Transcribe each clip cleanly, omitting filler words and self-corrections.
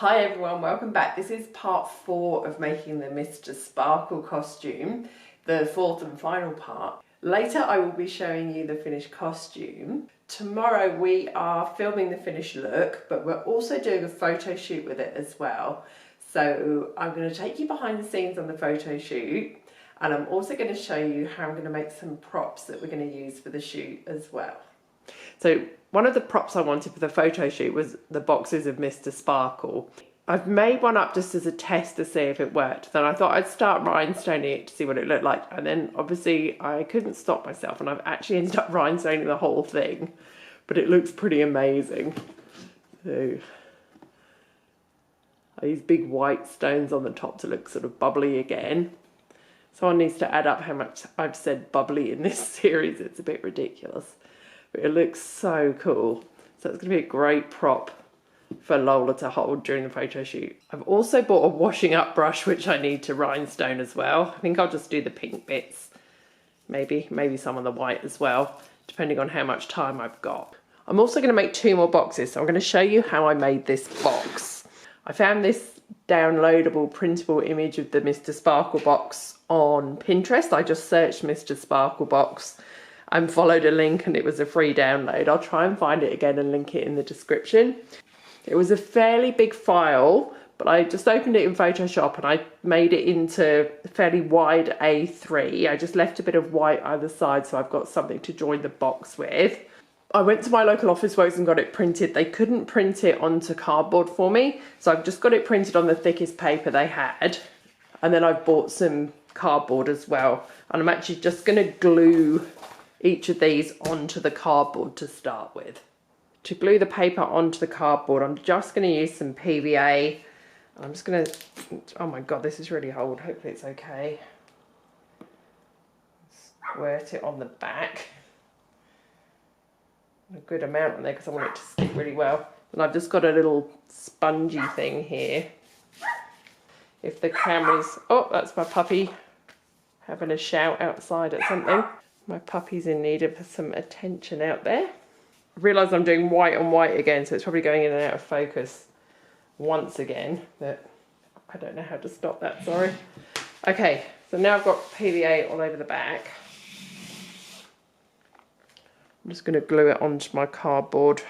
Hi everyone, welcome back. This is part 4 of making the Mr. Sparkle costume, the fourth and final part. Later I will be showing you the finished costume. Tomorrow we are filming the finished look, but we're also doing a photo shoot with it as well. So I'm going to take you behind the scenes on the photo shoot, and I'm also going to show you how I'm going to make some props that we're going to use for the shoot as well. So one of the props I wanted for the photo shoot was the boxes of Mr. Sparkle. I've made one up just as a test to see if it worked. Then I thought I'd start rhinestoning it to see what it looked like. And then obviously I couldn't stop myself and I've actually ended up rhinestoning the whole thing. But it looks pretty amazing. So I use big white stones on the top to look sort of bubbly again. Someone needs to add up how much I've said bubbly in this series. It's a bit ridiculous. But it looks so cool. So it's going to be a great prop for Lola to hold during the photo shoot. I've also bought a washing up brush which I need to rhinestone as well. I think I'll just do the pink bits. Maybe some of the white as well, depending on how much time I've got. I'm also going to make 2 more boxes, so I'm going to show you how I made this box. I found this downloadable printable image of the Mr. Sparkle box on Pinterest. I just searched Mr. Sparkle box and followed a link and it was a free download. I'll try and find it again and link it in the description. It was a fairly big file, but I just opened it in Photoshop and I made it into a fairly wide A3. I just left a bit of white either side so I've got something to join the box with. I went to my local office works and got it printed. They couldn't print it onto cardboard for me, so I've just got it printed on the thickest paper they had. And then I've bought some cardboard as well. And I'm actually just gonna glue each of these onto the cardboard to start with. To glue the paper onto the cardboard, I'm just going to use some PVA. I'm just going to, oh my god, this is really old. Hopefully it's okay. Squirt it on the back. A good amount on there because I want it to stick really well. And I've just got a little spongy thing here. If the camera's, oh, that's my puppy having a shout outside at something. My puppy's in need of some attention out there. I realise I'm doing white on white again, so it's probably going in and out of focus once again, but I don't know how to stop that, sorry. Okay, so now I've got PVA all over the back. I'm just going to glue it onto my cardboard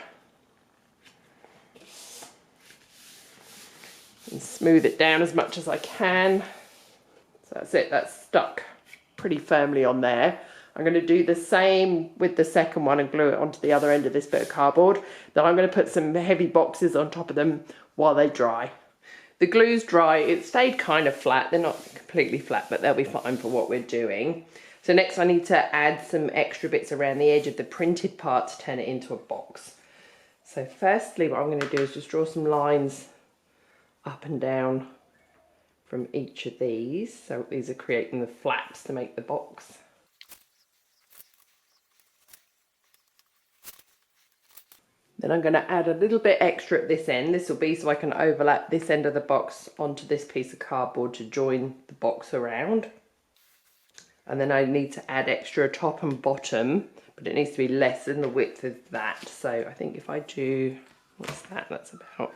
and smooth it down as much as I can. So that's it, that's stuck pretty firmly on there. I'm going to do the same with the second one and glue it onto the other end of this bit of cardboard. Then I'm going to put some heavy boxes on top of them while they dry. The glue's dry, it stayed kind of flat. They're not completely flat, but they'll be fine for what we're doing. So next I need to add some extra bits around the edge of the printed part to turn it into a box. So firstly what I'm going to do is just draw some lines up and down from each of these. So these are creating the flaps to make the box. Then I'm going to add a little bit extra at this end. This will be so I can overlap this end of the box onto this piece of cardboard to join the box around. And then I need to add extra top and bottom, but it needs to be less than the width of that. So I think if I do, what's that? That's about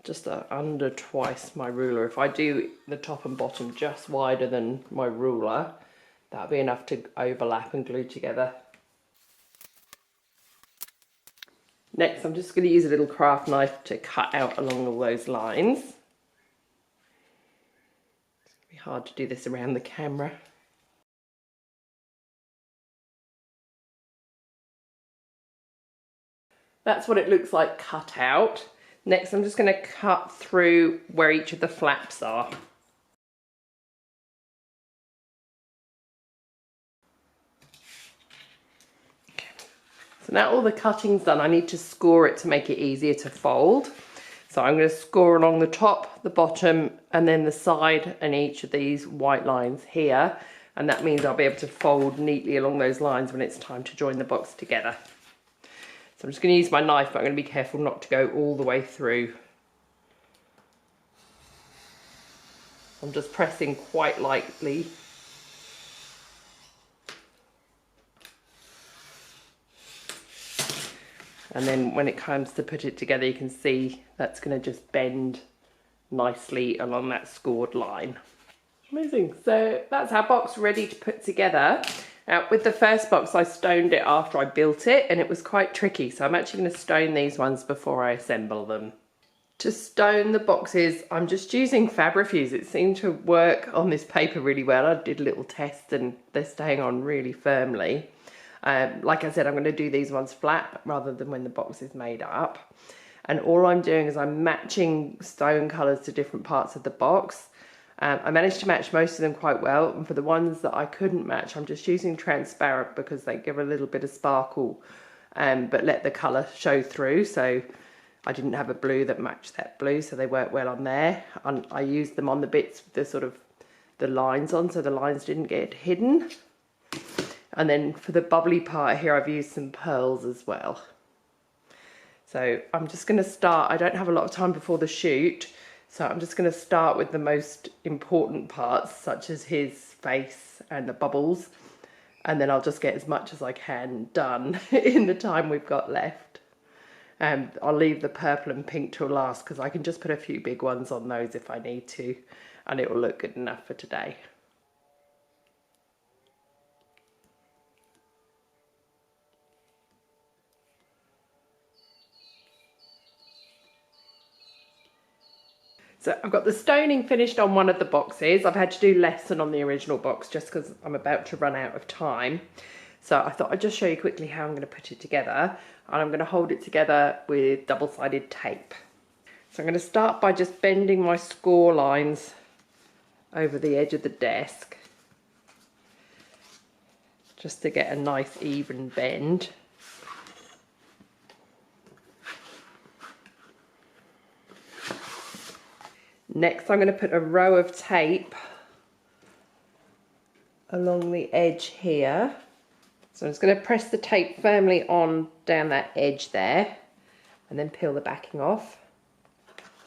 just under twice my ruler. If I do the top and bottom just wider than my ruler, that'll be enough to overlap and glue together. Next, I'm just going to use a little craft knife to cut out along all those lines. It's going to be hard to do this around the camera. That's what it looks like cut out. Next, I'm just going to cut through where each of the flaps are. So now all the cutting's done, I need to score it to make it easier to fold. So I'm going to score along the top, the bottom, and then the side and each of these white lines here. And that means I'll be able to fold neatly along those lines when it's time to join the box together. So I'm just going to use my knife, but I'm going to be careful not to go all the way through. I'm just pressing quite lightly. And then when it comes to put it together, you can see that's going to just bend nicely along that scored line. Amazing. So that's our box ready to put together. Now with the first box, I stoned it after I built it and it was quite tricky. So I'm actually going to stone these ones before I assemble them. To stone the boxes, I'm just using Fabrifuse. It seemed to work on this paper really well. I did a little test and they're staying on really firmly. Like I said, I'm going to do these ones flat rather than when the box is made up. And all I'm doing is I'm matching stone colours to different parts of the box. I managed to match most of them quite well, and for the ones that I couldn't match, I'm just using transparent because they give a little bit of sparkle, but let the colour show through. So I didn't have a blue that matched that blue, so they worked well on there. And I used them on the bits with the sort of the lines on, so the lines didn't get hidden. And then for the bubbly part here, I've used some pearls as well. So I'm just going to start. I don't have a lot of time before the shoot, so I'm just going to start with the most important parts, such as his face and the bubbles, and then I'll just get as much as I can done in the time we've got left. I'll leave the purple and pink till last because I can just put a few big ones on those if I need to, and it will look good enough for today. So I've got the stoning finished on one of the boxes. I've had to do less than on the original box just because I'm about to run out of time. So I thought I'd just show you quickly how I'm going to put it together. And I'm going to hold it together with double-sided tape. So I'm going to start by just bending my score lines over the edge of the desk, just to get a nice even bend. Next, I'm going to put a row of tape along the edge here. So I'm just going to press the tape firmly on down that edge there and then peel the backing off.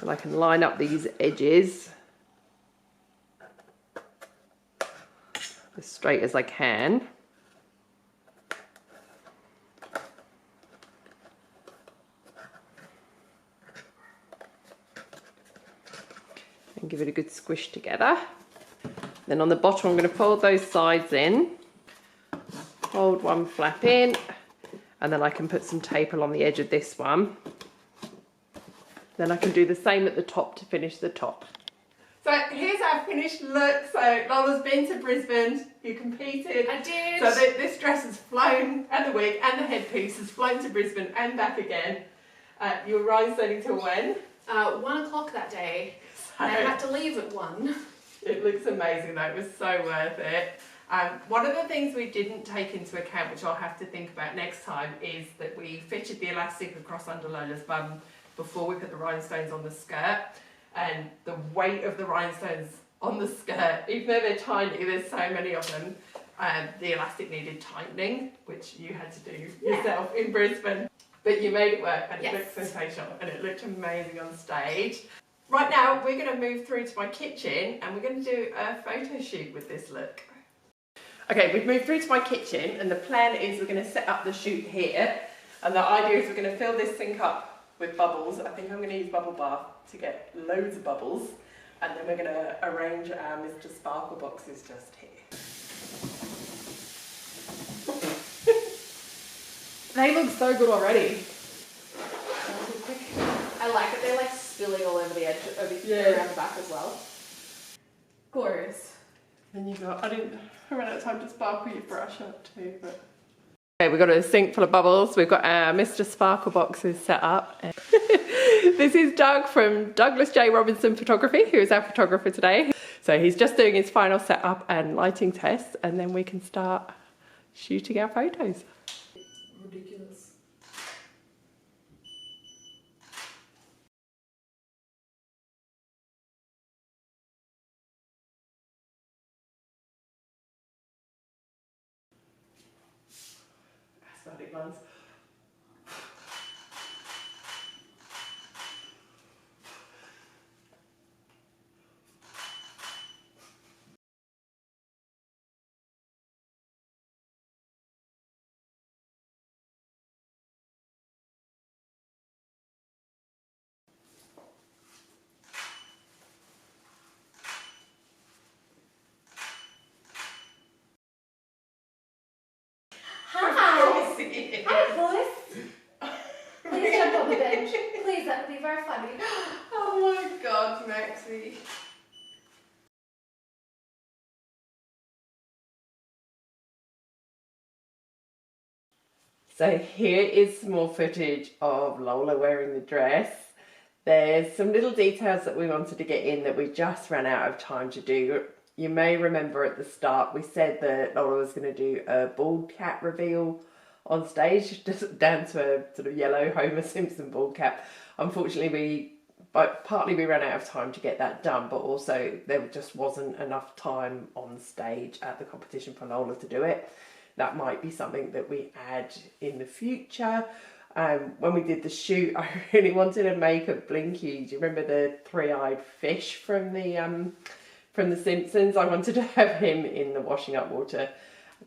And I can line up these edges as straight as I can. And give it a good squish together. Then on the bottom I'm going to fold those sides in, hold one flap in, and then I can put some tape along the edge of this one. Then I can do the same at the top to finish the top. So here's our finished look. So Lola's been to Brisbane, you competed. I did. So this dress has flown, and the wig and the headpiece has flown to Brisbane and back again. You were rhinestoning till when? 1 o'clock that day. And I had to leave at 1. It looks amazing though, it was so worth it. One of the things we didn't take into account, which I'll have to think about next time, is that we fitted the elastic across under Lola's bum before we put the rhinestones on the skirt. And the weight of the rhinestones on the skirt, even though they're tiny, there's so many of them, the elastic needed tightening, which you had to do yourself in Brisbane. But you made it work, and it looked sensational, and it looked amazing on stage. Right now, we're going to move through to my kitchen, and we're going to do a photo shoot with this look. Okay, we've moved through to my kitchen, and the plan is we're going to set up the shoot here. And the idea is we're going to fill this sink up with bubbles. I think I'm going to use bubble bath to get loads of bubbles. And then we're going to arrange our Mr. Sparkle boxes just here. They look so good already. I like it. They're like spilling all over the edge, around the back as well. Glorious. Then you got, I ran out of time to sparkle your brush up too, but. Okay, we've got a sink full of bubbles. We've got our Mr. Sparkle boxes set up. This is Doug from Douglas J. Robinson Photography, who is our photographer today. So he's just doing his final setup and lighting tests, and then we can start shooting our photos. Ridiculous. Aesthetic ones. very funny. Oh my god, Maxie. So here is some more footage of Lola wearing the dress. There's some little details that we wanted to get in that we just ran out of time to do. You may remember at the start we said that Lola was going to do a bald cap reveal on stage, just down to a sort of yellow Homer Simpson bald cap. Unfortunately, partly we ran out of time to get that done, but also there just wasn't enough time on stage at the competition for Lola to do it. That might be something that we add in the future. When we did the shoot, I really wanted to make a Blinky. Do you remember the three-eyed fish from the Simpsons? I wanted to have him in the washing up water,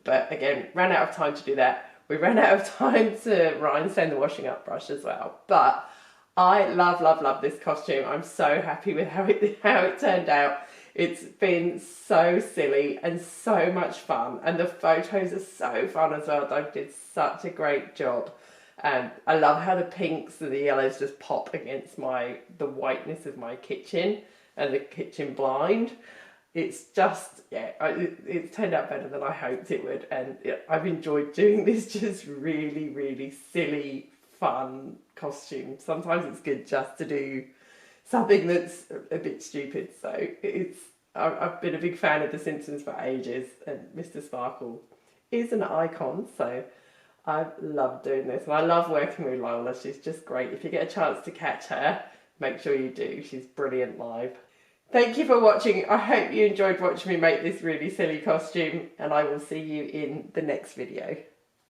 but again, ran out of time to do that. We ran out of time to rhinestone the washing up brush as well. But I love, love, love this costume. I'm so happy with how it turned out. It's been so silly and so much fun, and the photos are so fun as well. Doug did such a great job. I love how the pinks and the yellows just pop against the whiteness of my kitchen and the kitchen blind. It's just, yeah, it's turned out better than I hoped it would, and I've enjoyed doing this just really, really silly, fun costume. Sometimes it's good just to do something that's a bit stupid. So I've been a big fan of The Simpsons for ages, and Mr. Sparkle is an icon, so I love doing this, and I love working with Lola. She's just great. If you get a chance to catch her, make sure you do. She's brilliant live. Thank you for watching. I hope you enjoyed watching me make this really silly costume, and I will see you in the next video.